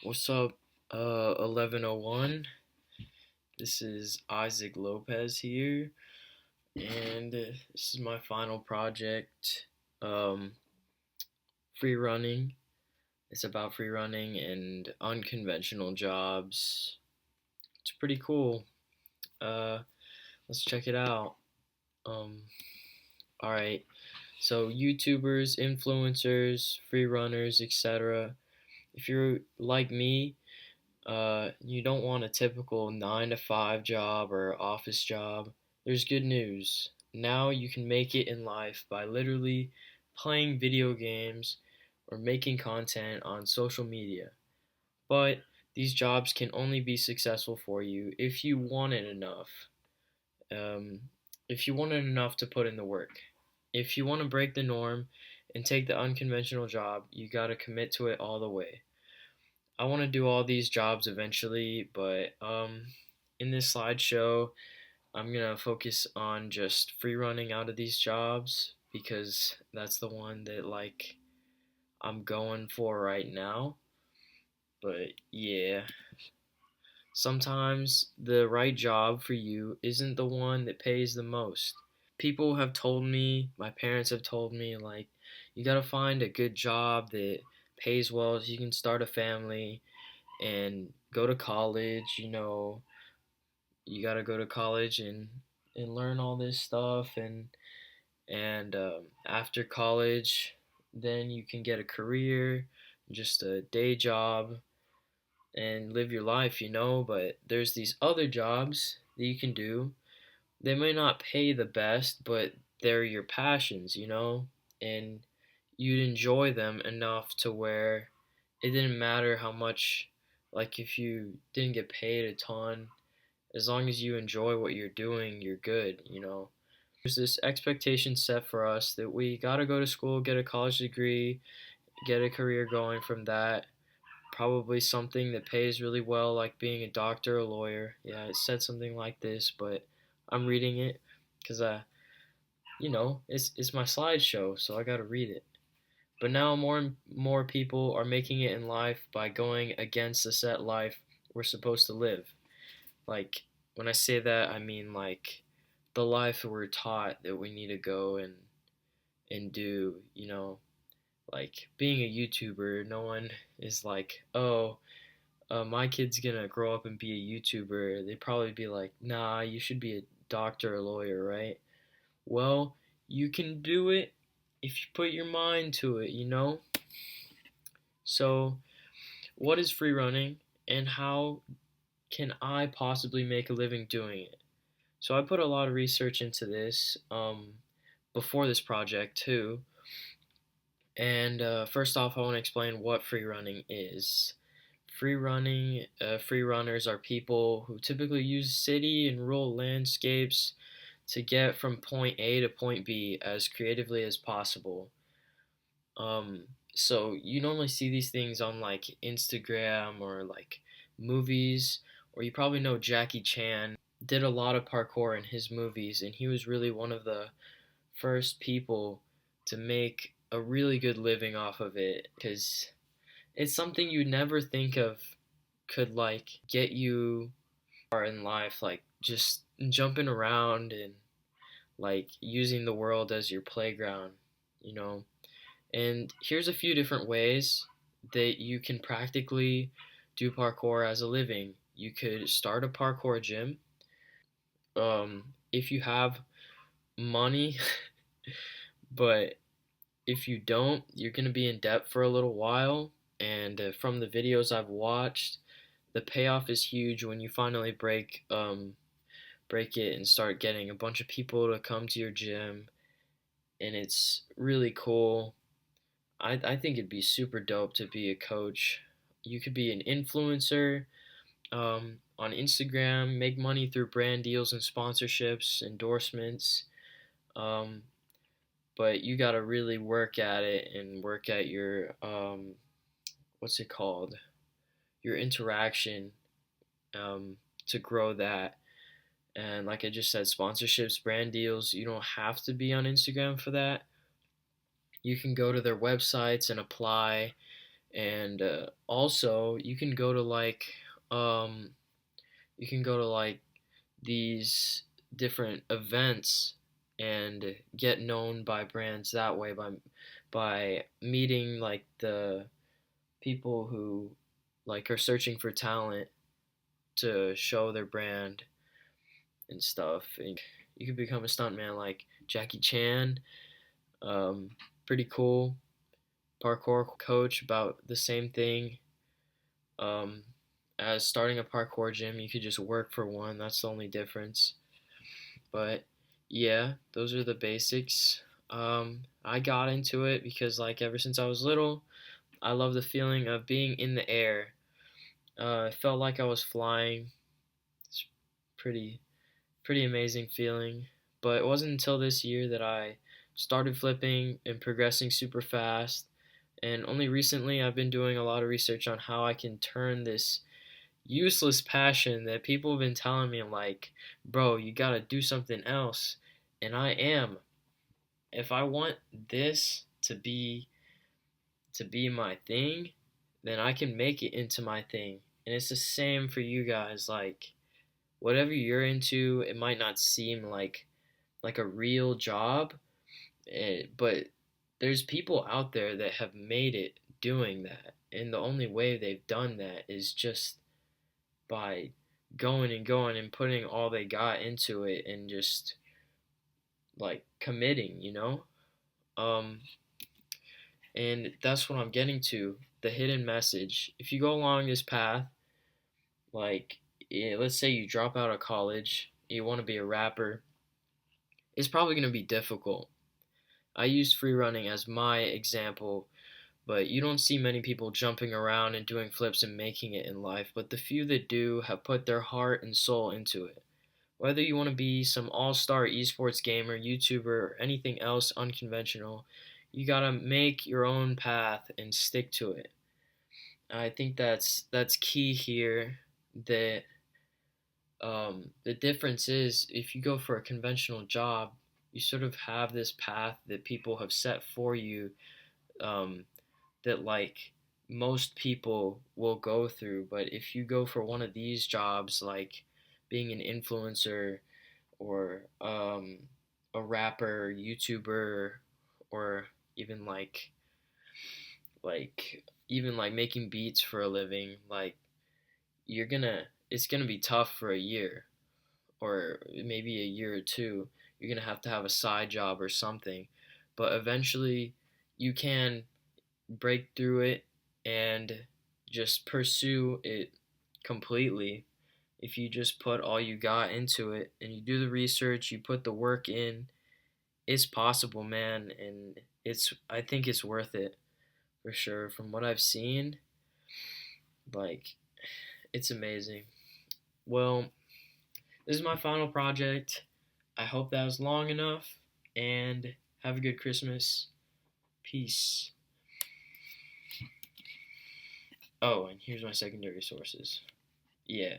What's up, 1101? This is Isaac Lopez here, and this is my final project, um, free running. It's about free running and unconventional jobs. It's pretty cool. Uh, let's check it out. Um, alright, so YouTubers, influencers, free runners, etc. If you're like me, you don't want a typical 9 to 5 job or office job, there's good news. Now you can make it in life by literally playing video games or making content on social media. But these jobs can only be successful for you if you want it enough. Um, if you want it enough to put in the work. If you want to break the norm and take the unconventional job, you got to commit to it all the way. I want to do all these jobs eventually, but in this slideshow, I'm gonna focus on just free running out of these jobs because that's the one that I'm going for right now. But yeah, sometimes the right job for you isn't the one that pays the most. People have told me, my parents have told me, you gotta find a good job that pays well so you can start a family and go to college. You got to go to college and learn all this stuff, and after college, then you can get a career, just a day job, and live your life. But there's these other jobs that you can do. They may not pay the best, but they're your passions, and you'd enjoy them enough to where it didn't matter how much, like if you didn't get paid a ton, as long as you enjoy what you're doing, you're good. There's this expectation set for us that we gotta go to school, get a college degree, get a career going from that. Probably something that pays really well, like being a doctor or lawyer. Yeah, it said something like this, but I'm reading it because it's my slideshow, so I gotta read it. But now more and more people are making it in life by going against the set life we're supposed to live. Like, when I say that, I mean like the life we're taught that we need to go and do. Like being a YouTuber, no one is like, oh, my kid's gonna grow up and be a YouTuber. They'd probably be like, nah, you should be a doctor or lawyer, right? Well, you can do it if you put your mind to it. So, what is free running and how can I possibly make a living doing it? So I put a lot of research into this before this project too. And first off, I want to explain what free running is. Free runners are people who typically use city and rural landscapes to get from point A to point B as creatively as possible. Um, so you normally see these things on like Instagram or like movies, or you probably know Jackie Chan did a lot of parkour in his movies, and he was really one of the first people to make a really good living off of it because it's something you never think of could like get you far in life, like just jumping around and like using the world as your playground, you know. And here's a few different ways that you can practically do parkour as a living. You could start a parkour gym. If you have money, but if you don't, you're going to be in debt for a little while. And from the videos I've watched, the payoff is huge when you finally break it and start getting a bunch of people to come to your gym, and it's really cool. I think it'd be super dope to be a coach. You could be an influencer on Instagram, make money through brand deals and sponsorships, endorsements. Um, but you got to really work at it and work at your what's it called? Your interaction um, to grow that. And like I just said, sponsorships, brand deals, you don't have to be on Instagram for that. You can go to their websites and apply, And also um, you can go to like these different events and get known by brands that way by meeting like the people who like are searching for talent to show their brand and stuff. And you could become a stuntman like Jackie Chan. Um, Pretty cool. Parkour coach about the same thing. Um, as starting a parkour gym, you could just work for one. That's the only difference. But yeah, those are the basics. I got into it because like ever since I was little, I love the feeling of being in the air. It felt like I was flying. It's pretty pretty amazing feeling. But it wasn't until this year that I started flipping and progressing super fast. And only recently I've been doing a lot of research on how I can turn this useless passion that people have been telling me, like, bro, you gotta do something else. And I am. If I want this to be my thing, then I can make it into my thing. And it's the same for you guys. Like, whatever you're into, it might not seem like a real job, but there's people out there that have made it doing that. And the only way they've done that is just by going and going and putting all they got into it and just like committing, you know? Um, and that's what I'm getting to, the hidden message. If you go along this path, like, yeah, let's say you drop out of college, you want to be a rapper, it's probably going to be difficult. I used free running as my example, but you don't see many people jumping around and doing flips and making it in life. But the few that do have put their heart and soul into it. Whether you want to be some all star esports gamer, YouTuber, or anything else unconventional, you gotta make your own path and stick to it. I think that's key here. That the difference is if you go for a conventional job, you sort of have this path that people have set for you, um, that like most people will go through. But if you go for one of these jobs, like being an influencer or a rapper, YouTuber, or even like making beats for a living, like you're gonna it's gonna be tough for a year or maybe a year or two. You're gonna have to have a side job or something, but eventually you can break through it and just pursue it completely. If you just put all you got into it and you do the research, you put the work in, it's possible, man, and I think it's worth it for sure. From what I've seen, like it's amazing. Well, this is my final project. I hope that was long enough and have a good Christmas. Peace. Oh, and here's my secondary sources. Yeah.